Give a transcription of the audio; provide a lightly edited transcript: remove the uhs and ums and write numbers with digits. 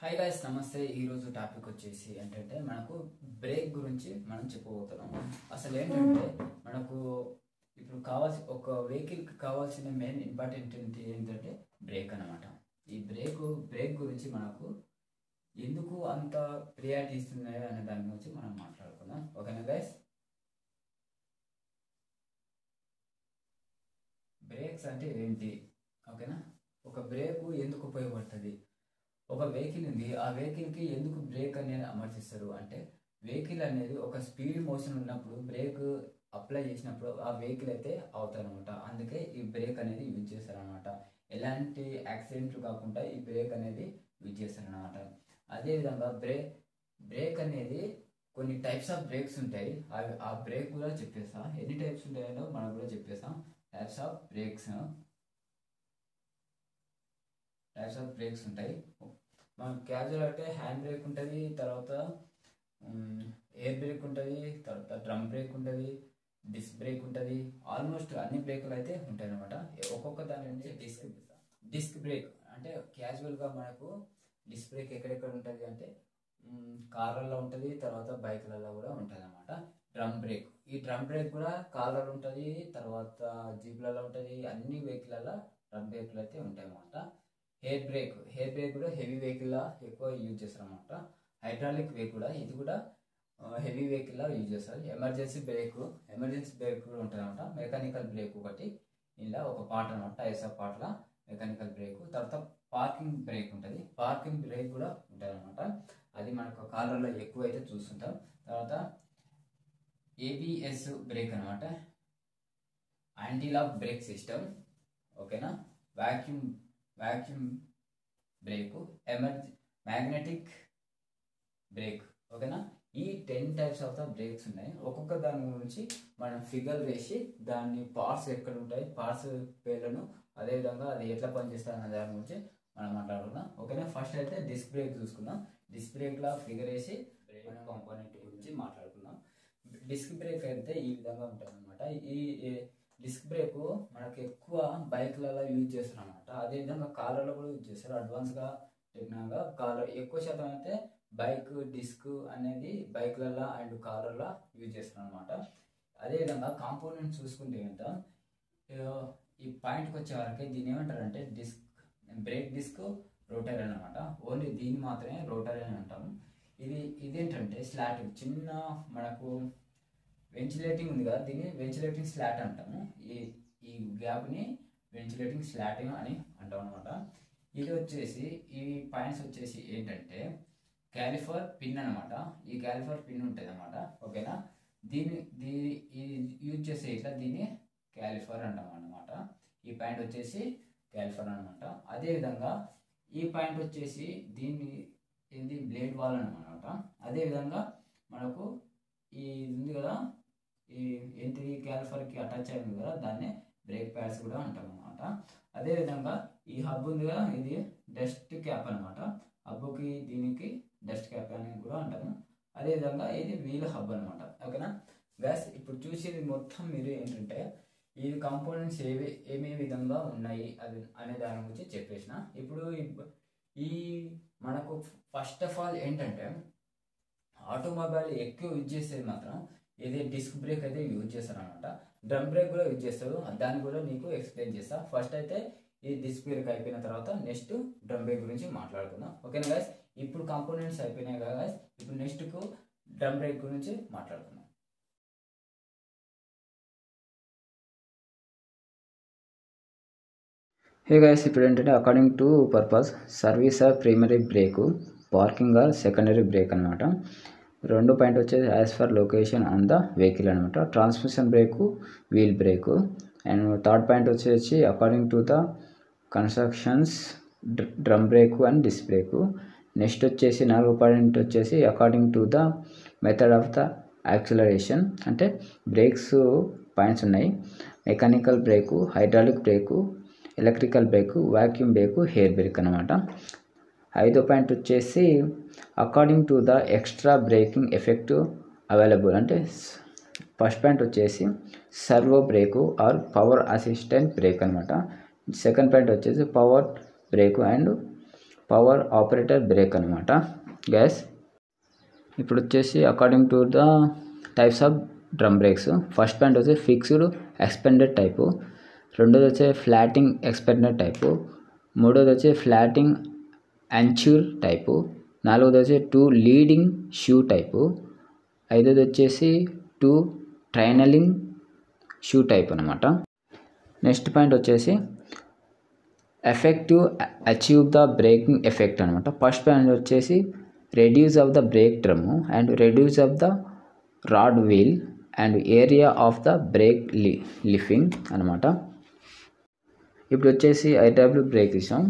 Hi guys నమస్తే. ఈరోజు topic వచ్చేసి ఏంటంటే మనకు బ్రేక్ గురించి మనం చెప్పబోతున్నాం. అసలు ఏంటంటే మనకు ఇప్పుడు ఒక వెహికల్కి కావాల్సిన మెయిన్ ఇంపార్టెంట్ ఏంటంటే బ్రేక్ అనమాట. ఈ బ్రేక్ గురించి మనకు ఎందుకు అంత ప్రియారిటీ ఇస్తున్నాయి అనే దాని గురించి మనం మాట్లాడుకుందాం. ఓకేనా గైస్? బ్రేక్స్ అంటే ఏంటి? ఓకేనా? ఒక బ్రేకు ఎందుకు ఉపయోగపడుతుంది? ఒక వెహికల్ ఉంది, ఆ వెహికల్కి ఎందుకు బ్రేక్ అనేది అమర్చిస్తారు అంటే వెహికల్ అనేది ఒక స్పీడ్ మోషన్ ఉన్నప్పుడు బ్రేక్ అప్లై చేసినప్పుడు ఆ వెహికల్ అయితే అవుతారనమాట. అందుకే ఈ బ్రేక్ అనేది యూజ్ చేస్తారనమాట. ఎలాంటి యాక్సిడెంట్లు కాకుండా ఈ బ్రేక్ అనేది యూజ్ చేస్తారనమాట. అదేవిధంగా బ్రేక్ అనేది కొన్ని టైప్స్ ఆఫ్ బ్రేక్స్ ఉంటాయి. ఆ బ్రేక్ కూడా చెప్పేస్తా. ఎన్ని టైప్స్ ఉంటాయో మనకు కూడా చెప్పేస్తాం. టైప్స్ ఆఫ్ బ్రేక్స్ ఉంటాయి. మనం క్యాజువల్ అంటే హ్యాండ్ బ్రేక్ ఉంటుంది, తర్వాత ఎయిర్ బ్రేక్ ఉంటుంది, తర్వాత డ్రమ్ బ్రేక్ ఉంటుంది, డిస్క్ బ్రేక్ ఉంటుంది. ఆల్మోస్ట్ అన్ని బ్రేకులు అయితే ఉంటాయి అనమాట. ఒక్కొక్క దాని నుంచి డిస్క్ బ్రేక్ అంటే క్యాజువల్గా మనకు డిస్క్ బ్రేక్ ఎక్కడెక్కడ ఉంటుంది అంటే కార్లలో ఉంటుంది, తర్వాత బైక్లలో కూడా ఉంటుంది అనమాట. ఈ డ్రమ్ బ్రేక్ కూడా కార్లలో ఉంటుంది, తర్వాత జీప్లలో ఉంటుంది. అన్ని వెహికల్లో డ్రమ్ బ్రేక్లు అయితే ఉంటాయి అన్నమాట. హెయిర్ బ్రేక్ కూడా హెవీ వెహికల్లో ఎక్కువ యూజ్ చేస్తారు అనమాట. హైడ్రాలిక్ బ్రేక్ కూడా ఇది కూడా హెవీ వెహికల్లో యూజ్ చేస్తారు. ఎమర్జెన్సీ బ్రేక్ కూడా ఉంటుంది అనమాట. మెకానికల్ బ్రేక్ ఒకటి ఇలా ఒక పార్ట్ అనమాట. టైర్స్ ఆఫ్ పార్ట్ల మెకానికల్ బ్రేక్. తర్వాత పార్కింగ్ బ్రేక్ ఉంటుంది. పార్కింగ్ బ్రేక్ కూడా ఉంటుంది అనమాట. అది మనకు కార్లలో ఎక్కువ అయితే చూస్తుంటాం. తర్వాత ఏబిఎస్ బ్రేక్ అనమాట, యాంటీ లాక్ బ్రేక్ సిస్టమ్. ఓకేనా? Vacuum break, magnetic break. ఓకేనా? ఈ 10 టైప్స్ ఆఫ్ ద బ్రేక్స్ ఉన్నాయి. ఒక్కొక్క దాని గురించి మనం ఫిగర్ వేసి దాన్ని పార్ట్స్ ఎక్కడ ఉంటాయి, పార్ట్స్ పేర్లను, అదేవిధంగా అది ఎట్లా పనిచేస్తుంది అనే దాని గురించి మనం మాట్లాడుకుందాం. ఓకేనా? ఫస్ట్ అయితే డిస్క్ బ్రేక్ చూసుకుందాం. డిస్క్ బ్రేక్లో ఫిగర్ వేసి బ్రేక్ కాంపోనెంట్ గురించి మాట్లాడుకుందాం. డిస్క్ బ్రేక్ అయితే ఈ విధంగా ఉంటుంది అనమాట. ఈ డిస్క్ బ్రేక్ మనకు ఎక్కువ బైక్లలో యూజ్ చేస్తారు అనమాట. అదేవిధంగా కార్లలో కూడా యూజ్ చేస్తారు. అడ్వాన్స్గా టెక్నాలజీగా కార్లో ఎక్కువ శాతం అయితే బైక్ డిస్క్ అనేది బైక్లలో అండ్ కార్లలో యూజ్ చేస్తారు అనమాట. అదేవిధంగా కాంపోనెంట్ చూసుకుంటే కనుక ఈ పాయింట్కి వచ్చే వరకు దీన్ని ఏమంటారంటే బ్రేక్ డిస్క్ రోటర్ అనమాట. ఓన్లీ దీన్ని మాత్రమే రోటర్ అని అంటాము. ఇదేంటంటే స్లాట్ చిన్న మనకు వెంటిలేటింగ్ ఉంది కదా, దీన్ని వెంటిలేటింగ్ స్లాట్ అంటాము. ఈ గ్యాప్ని వెంటిలేటింగ్ స్లాటింగ్ అని అంటాం అనమాట. ఇది వచ్చేసి ఈ పాయింట్స్ వచ్చేసి ఏంటంటే క్యాలిఫర్ పిన్ అనమాట. ఈ క్యాలిఫర్ పిన్ ఉంటుంది అనమాట. ఓకేనా? దీన్ని యూజ్ చేసే ఇట్లా దీన్ని క్యాలిఫర్ అంటాం అనమాట. ఈ పాయింట్ వచ్చేసి క్యాలిఫర్ అనమాట. అదేవిధంగా ఈ పాయింట్ వచ్చేసి ఇది బ్లేడ్ వాల్ అనమాట. అదేవిధంగా మనకు ఈ ఉంది కదా, ఏంటిది క్యాలిఫర్కి అటాచ్ అయింది కదా, దాన్ని బ్రేక్ ప్యాడ్స్ కూడా అంటాం అనమాట. అదేవిధంగా ఈ హబ్ ఉంది కదా, ఇది డస్ట్ క్యాప్ అనమాట. హబ్కి దీనికి డస్ట్ క్యాప్ అని కూడా అంటాము. అదేవిధంగా ఇది వీల్ హబ్ అనమాట. ఓకేనా గ్యాస్? ఇప్పుడు చూసేది మొత్తం మీరు ఏంటంటే ఈ కాంపోనెంట్స్ ఏమే విధంగా ఉన్నాయి అనే దాని గురించి చెప్పేసిన. ఇప్పుడు ఈ మనకు ఫస్ట్ ఆఫ్ ఆల్ ఏంటంటే ఆటోమొబైల్ ఎక్కువ యూజ్ చేసేది మాత్రం ఇది డిస్క్ బ్రేక్ అయితే యూజ్ చేస్తారు అనమాట. డ్రమ్ బ్రేక్ కూడా యూజ్ చేస్తారు. దాన్ని కూడా నీకు ఎక్స్ప్లెయిన్ చేస్తా. ఫస్ట్ అయితే ఈ డిస్క్ బ్రేక్ అయిపోయిన తర్వాత నెక్స్ట్ డ్రమ్ బ్రేక్ గురించి మాట్లాడుకుందాం. ఓకేనా గైస్? ఇప్పుడు కాంపోనెంట్స్ అయిపోయినాయి కదా గైస్, ఇప్పుడు నెక్స్ట్కు డ్రమ్ బ్రేక్ గురించి మాట్లాడుకుందాం. హే గైస్, ఇప్పుడు ఏంటంటే according to purpose service or primary brake, parking or secondary brake అనమాట. రెండో పాయింట్ వచ్చేసి as far location on the vehicle అనమాట. Transmission brake, wheel brake. And third point వచ్చేసి according to the constructions drum brake and disc brake. Next వచ్చేసి నాలుగో point వచ్చేసి according to the method of the acceleration. అంటే brakes points ఉన్నాయి. Mechanical brake, hydraulic brake, electrical brake, vacuum brake, hair brake అనమాట. ఐదో point వచ్చేసి according to the extra braking effect available. అంటే first point వచ్చేసి servo brake or power assistant brake అనమాట. Second point వచ్చేసి power brake and power operator brake అనమాట gas. ఇప్పుడు వచ్చేసి according to the types of drum brakes, first point వచ్చి fixed expanded type, రెండోది వచ్చి ఫ్లాటింగ్ ఎక్స్పెండెడ్ టైపు, మూడోది వచ్చి ఫ్లాటింగ్ అంచూర్ టైపు, నాలుగోది వచ్చి 2 లీడింగ్ షూ టైపు, ఐదోది వచ్చేసి 2 ట్రైనలింగ్ షూ టైప్ అనమాట. నెక్స్ట్ పాయింట్ వచ్చేసి effective achieve the braking effect అనమాట. ఫస్ట్ పాయింట్ వచ్చేసి reduce of the brake drum and reduce of the road wheel and area of the brake lining అనమాట. ఇప్పుడు వచ్చేసి IW break ఇస్తాం.